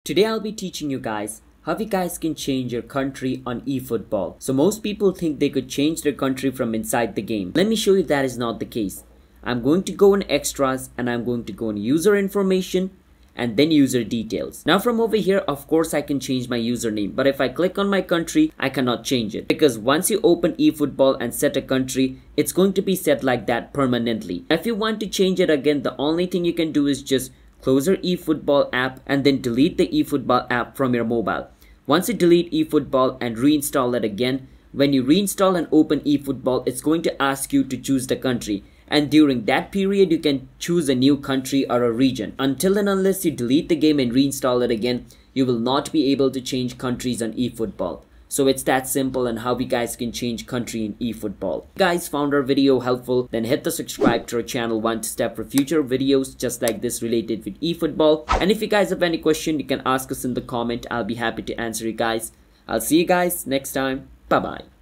Today I'll be teaching you guys how you guys can change your country on eFootball. So most people think they could change their country from inside the game. Let me show you that is not the case. I'm going to go in extras and I'm going to go in user information and then user details. Now from over here, of course I can change my username, but if I click on my country, I cannot change it because once you open eFootball and set a country, it's going to be set like that permanently. If you want to change it again, the only thing you can do is just close your eFootball app and then delete the eFootball app from your mobile. Once you delete eFootball and reinstall it again, when you reinstall and open eFootball, it's going to ask you to choose the country. And during that period, you can choose a new country or a region. Until and unless you delete the game and reinstall it again, you will not be able to change countries on eFootball. So it's that simple on how we guys can change country in eFootball. If you guys found our video helpful, then hit the subscribe to our channel one step for future videos just like this related with eFootball. And if you guys have any question, you can ask us in the comment. I'll be happy to answer you guys. I'll see you guys next time. Bye bye.